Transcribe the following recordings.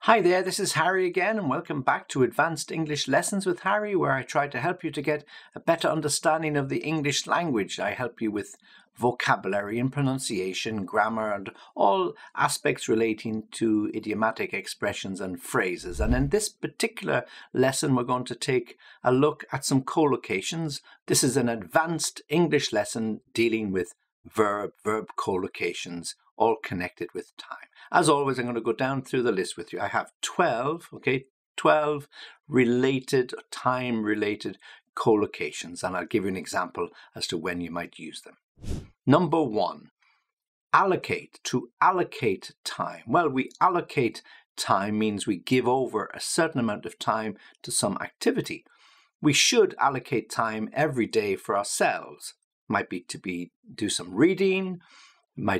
Hi there, this is Harry again, and welcome back to Advanced English Lessons with Harry, where I try to help you to get a better understanding of the English language. I help you with vocabulary and pronunciation, grammar, and all aspects relating to idiomatic expressions and phrases. And in this particular lesson, we're going to take a look at some collocations. This is an advanced English lesson dealing with verb collocations, all connected with time. As always, I'm going to go down through the list with you. I have 12 related, time-related collocations, and I'll give you an example as to when you might use them. Number 1, allocate, to allocate time. Well, we allocate time means we give over a certain amount of time to some activity. We should allocate time every day for ourselves. Might be to do some reading,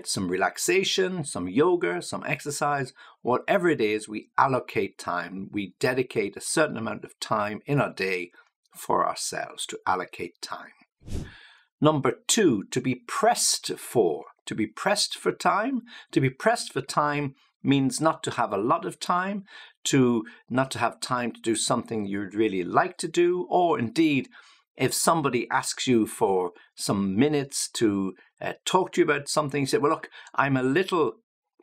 some relaxation, some yoga, some exercise, whatever it is, we allocate time. We dedicate a certain amount of time in our day for ourselves to allocate time. Number 2, to be pressed for. To be pressed for time. To be pressed for time means not to have a lot of time, not to have time to do something you'd really like to do, or indeed, if somebody asks you for some minutes to talk to you about something, you say, well, look, I'm a little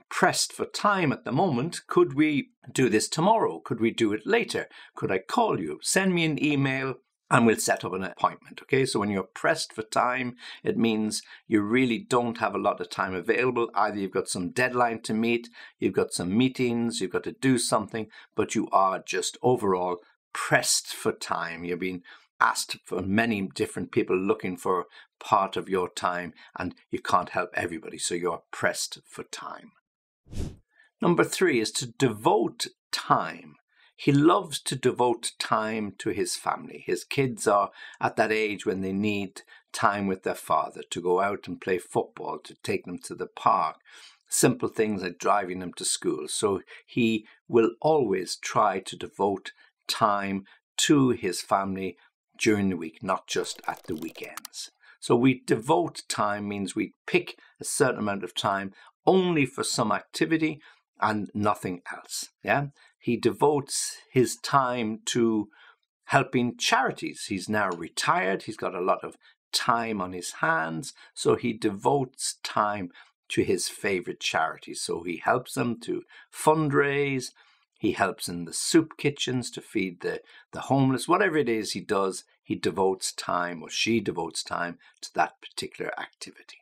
pressed for time at the moment. Could we do this tomorrow? Could we do it later? Could I call you? Send me an email and we'll set up an appointment. Okay, so when you're pressed for time, it means you really don't have a lot of time available. Either you've got some deadline to meet, you've got some meetings, you've got to do something, but you are just overall pressed for time. You're being asked for many different people looking for part of your time, and you can't help everybody, so you're pressed for time. Number 3 is to devote time. He loves to devote time to his family. His kids are at that age when they need time with their father, to go out and play football, to take them to the park, simple things like driving them to school. So he will always try to devote time to his family during the week, not just at the weekends. So we devote time means we pick a certain amount of time only for some activity and nothing else. Yeah, he devotes his time to helping charities. He's now retired. He's got a lot of time on his hands, so he devotes time to his favorite charities. So he helps them to fundraise. He helps in the soup kitchens to feed the homeless. Whatever it is he does, he devotes time, or she devotes time to that particular activity.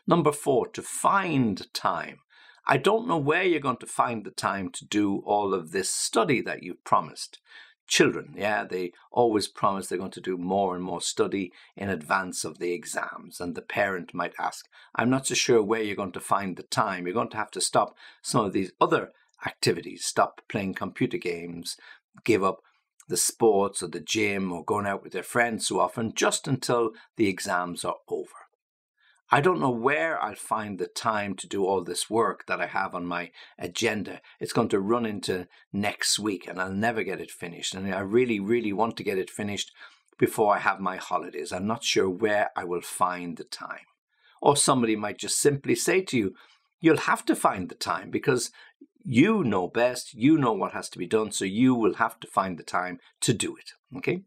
Number 4, to find time. I don't know where you're going to find the time to do all of this study that you've promised. Children, they always promise they're going to do more and more study in advance of the exams. And the parent might ask, I'm not so sure where you're going to find the time. You're going to have to stop some of these other activities, stop playing computer games, give up the sports or the gym or going out with their friends so often, just until the exams are over. I don't know where I'll find the time to do all this work that I have on my agenda. It's going to run into next week and I'll never get it finished. And I really, really want to get it finished before I have my holidays. I'm not sure where I will find the time. Or somebody might just simply say to you, you'll have to find the time because you know best, you know what has to be done, so you will have to find the time to do it, okay?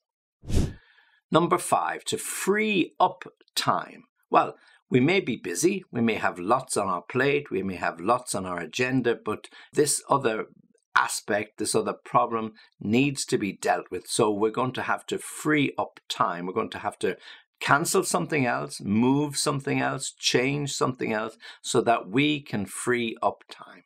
Number 5, to free up time. Well, we may be busy, we may have lots on our plate, we may have lots on our agenda, but this other aspect, this other problem needs to be dealt with. So we're going to have to free up time. We're going to have to cancel something else, move something else, change something else so that we can free up time.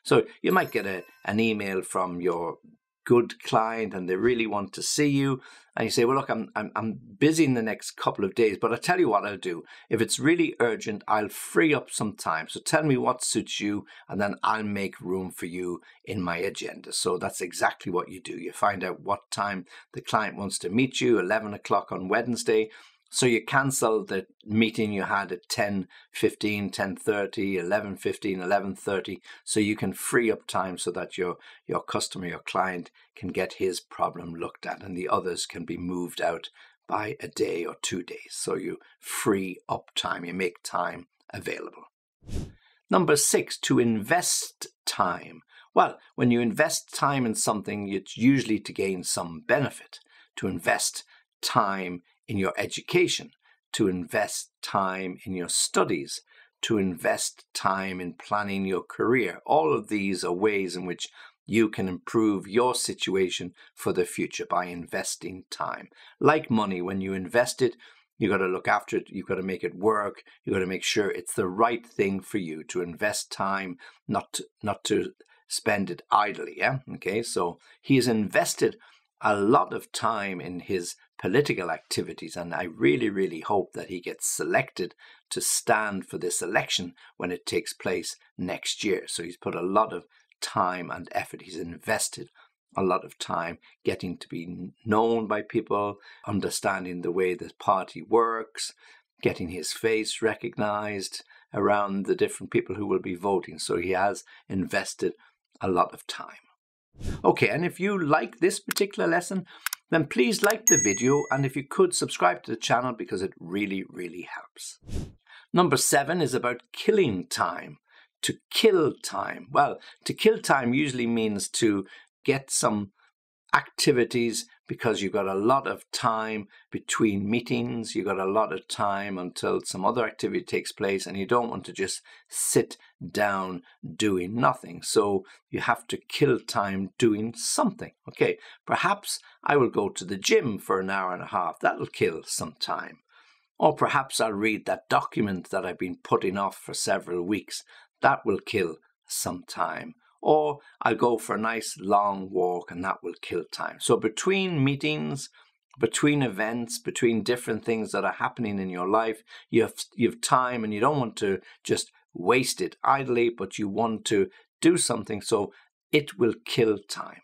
So you might get an email from your good client and they really want to see you. And you say, well, look, I'm busy in the next couple of days, but I'll tell you what I'll do. If it's really urgent, I'll free up some time. So tell me what suits you and then I'll make room for you in my agenda. So that's exactly what you do. You find out what time the client wants to meet you, 11 o'clock on Wednesday. So you cancel the meeting you had at 10:15, 10:30, 11:15, 11:30, so you can free up time so that your customer, your client, can get his problem looked at and the others can be moved out by a day or 2 days. So you free up time, you make time available. Number 6, to invest time. Well, when you invest time in something, it's usually to gain some benefit, to invest time in your education, to invest time in your studies, to invest time in planning your career. All of these are ways in which you can improve your situation for the future by investing time. Like money, when you invest it, you got to look after it, you've got to make it work, you've got to make sure it's the right thing for you to invest time, not to spend it idly. Yeah. Okay. So he has invested a lot of time in his political activities, and I really, really hope that he gets selected to stand for this election when it takes place next year. So he's put a lot of time and effort. He's invested a lot of time getting to be known by people, understanding the way the party works, getting his face recognized around the different people who will be voting. So he has invested a lot of time. Okay, and if you like this particular lesson, then please like the video, and if you could subscribe to the channel because it really, really helps. Number 7 is about killing time. To kill time. Well, to kill time usually means to get some activities because you've got a lot of time between meetings, you've got a lot of time until some other activity takes place, and you don't want to just sit down doing nothing. So you have to kill time doing something. Okay, perhaps I will go to the gym for an hour and a half. That'll kill some time. Or perhaps I'll read that document that I've been putting off for several weeks. That will kill some time. Or I'll go for a nice long walk, and that will kill time. So between meetings, between events, between different things that are happening in your life, you have time, and you don't want to just waste it idly, but you want to do something, so it will kill time.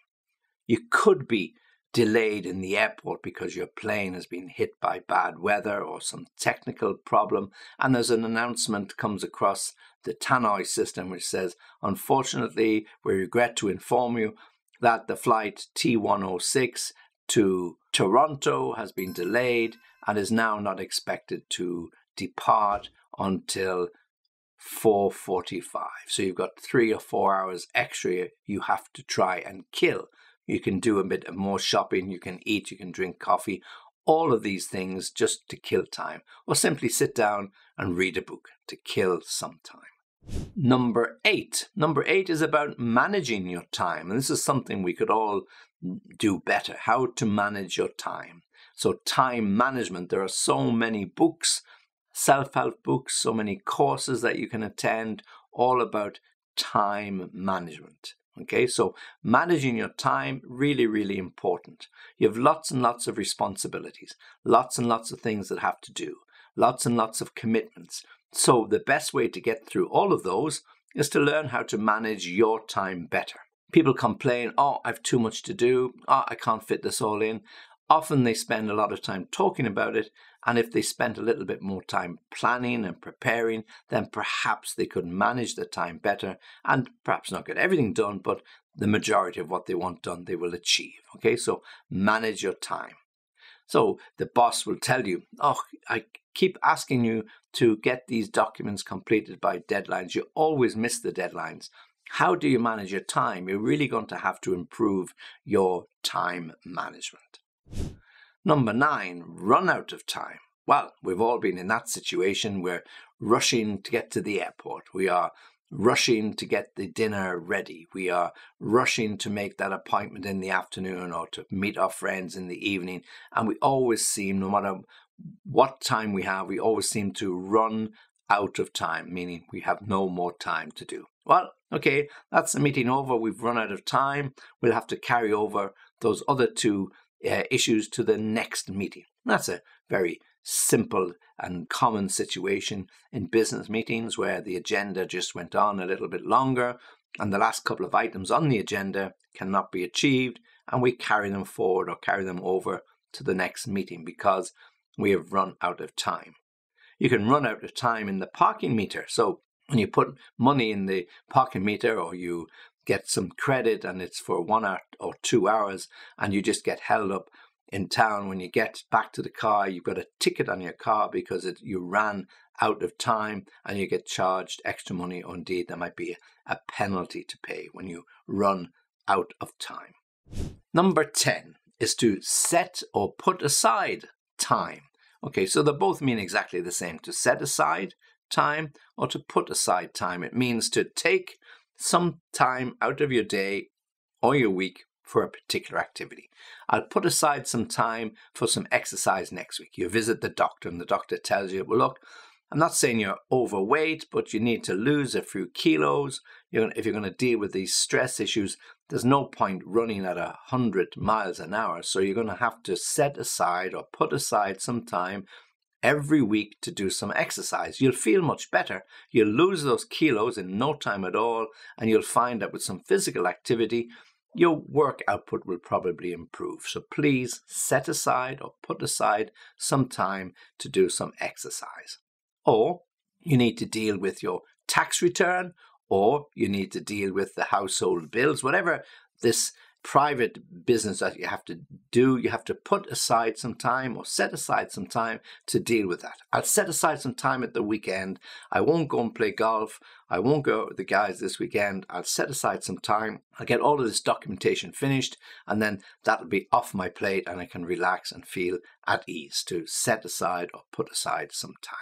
You could be delayed in the airport because your plane has been hit by bad weather or some technical problem, and there's an announcement comes across the tannoy system which says, unfortunately, we regret to inform you that the flight T106 to Toronto has been delayed and is now not expected to depart until 4:45. So you've got 3 or 4 hours extra you have to try and kill. You can do a bit more shopping, you can eat, you can drink coffee, all of these things just to kill time, or simply sit down and read a book to kill some time. Number 8. Number 8 is about managing your time. And this is something we could all do better, how to manage your time. So time management, there are so many books, self-help books, so many courses that you can attend, all about time management. Okay, so managing your time, really, really important. You have lots and lots of responsibilities, lots and lots of things that have to do, lots and lots of commitments. So the best way to get through all of those is to learn how to manage your time better. People complain, oh, I've too much to do, oh, I can't fit this all in. Often they spend a lot of time talking about it, and if they spent a little bit more time planning and preparing, then perhaps they could manage the time better and perhaps not get everything done, but the majority of what they want done, they will achieve. Okay, so manage your time. So the boss will tell you, oh, I keep asking you to get these documents completed by deadlines. You always miss the deadlines. How do you manage your time? You're really going to have to improve your time management. Number 9, run out of time. Well, we've all been in that situation. We're rushing to get to the airport. We are rushing to get the dinner ready. We are rushing to make that appointment in the afternoon or to meet our friends in the evening. And we always seem, no matter what time we have, we always seem to run out of time, meaning we have no more time to do. Well, okay, that's the meeting over. We've run out of time. We'll have to carry over those other 2 issues to the next meeting. That's a very simple and common situation in business meetings where the agenda just went on a little bit longer and the last couple of items on the agenda cannot be achieved, and we carry them forward or carry them over to the next meeting because we have run out of time. You can run out of time in the parking meter. So when you put money in the parking meter or you get some credit and it's for 1 hour or 2 hours and you just get held up in town, when you get back to the car, you've got a ticket on your car because you ran out of time and you get charged extra money, or indeed there might be a penalty to pay when you run out of time. Number 10 is to set or put aside time. Okay, so they both mean exactly the same. To set aside time or to put aside time. It means to take some time out of your day or your week for a particular activity. I'll put aside some time for some exercise next week. You visit the doctor and the doctor tells you, well, look, I'm not saying you're overweight, but you need to lose a few kilos. If you're going to deal with these stress issues, there's no point running at 100 miles an hour. So you're going to have to set aside or put aside some time every week to do some exercise. You'll feel much better. You'll lose those kilos in no time at all. And you'll find that with some physical activity, your work output will probably improve. So please set aside or put aside some time to do some exercise. Or you need to deal with your tax return, or you need to deal with the household bills, whatever this private business that you have to do, you have to put aside some time or set aside some time to deal with that. I'll set aside some time at the weekend. I won't go and play golf. I won't go out with the guys this weekend. I'll set aside some time. I'll get all of this documentation finished, and then that'll be off my plate and I can relax and feel at ease. To set aside or put aside some time.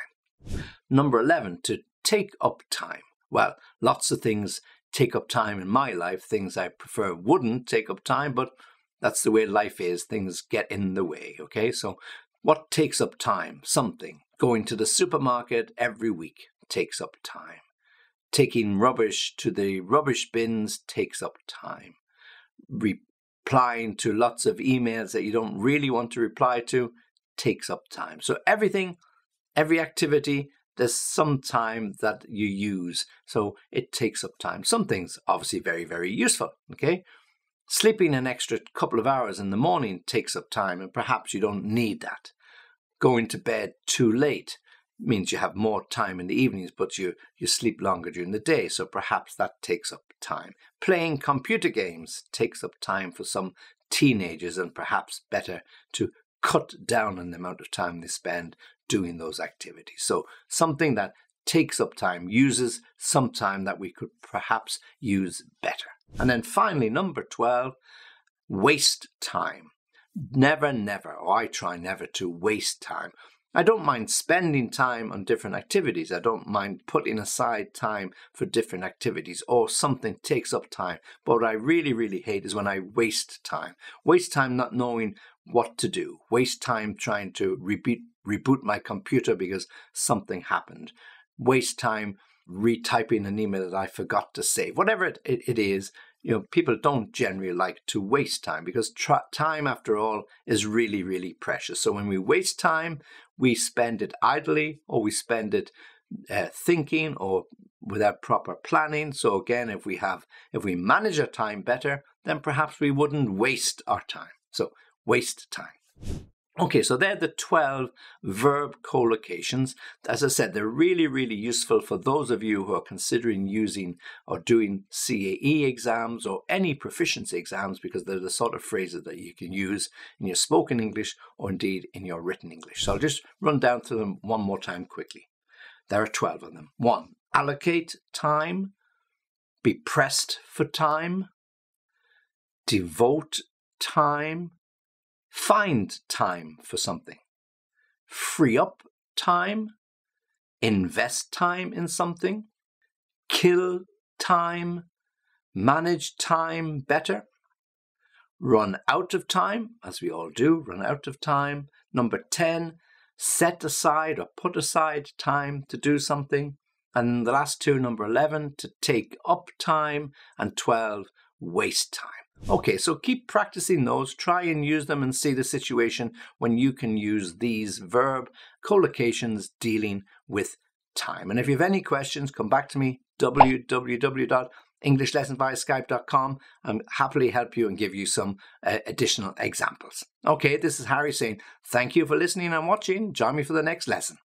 Number 11, to take up time. Well, lots of things take up time in my life. Things I prefer wouldn't take up time, but that's the way life is. Things get in the way, okay? So what takes up time? Something. Going to the supermarket every week takes up time. Taking rubbish to the rubbish bins takes up time. Replying to lots of emails that you don't really want to reply to takes up time. So every activity, there's some time that you use, so it takes up time. Some things obviously very, very useful, okay? Sleeping an extra couple of hours in the morning takes up time, and perhaps you don't need that. Going to bed too late means you have more time in the evenings, but you sleep longer during the day, so perhaps that takes up time. Playing computer games takes up time for some teenagers, and perhaps better to cut down on the amount of time they spend doing those activities. So something that takes up time, uses some time that we could perhaps use better. And then finally, number 12, waste time. Never, or I try never to waste time. I don't mind spending time on different activities. I don't mind putting aside time for different activities, or something takes up time. But what I really, really hate is when I waste time. Waste time not knowing what to do. Waste time trying to reboot my computer because something happened. Waste time retyping an email that I forgot to save. Whatever it is, people don't generally like to waste time, because time, after all, is really, really precious. So when we waste time, we spend it idly, or we spend it thinking, or without proper planning. So again, if we manage our time better, then perhaps we wouldn't waste our time. So waste time. Okay, so they're the 12 verb collocations. As I said, they're really, really useful for those of you who are considering using or doing CAE exams or any proficiency exams, because they're the sort of phrases that you can use in your spoken English or indeed in your written English. So I'll just run down through them one more time quickly. There are 12 of them. 1, allocate time. Be pressed for time. Devote time. Find time for something. Free up time. Invest time in something. Kill time. Manage time better. Run out of time, as we all do, run out of time. Number 10, set aside or put aside time to do something. And the last two, number 11, to take up time, and 12, waste time. Okay, so keep practicing those. Try and use them and see the situation when you can use these verb collocations dealing with time. And if you have any questions, come back to me, www.englishlessonviaskype.com. I'll happily help you and give you some additional examples. Okay, this is Harry saying thank you for listening and watching. Join me for the next lesson.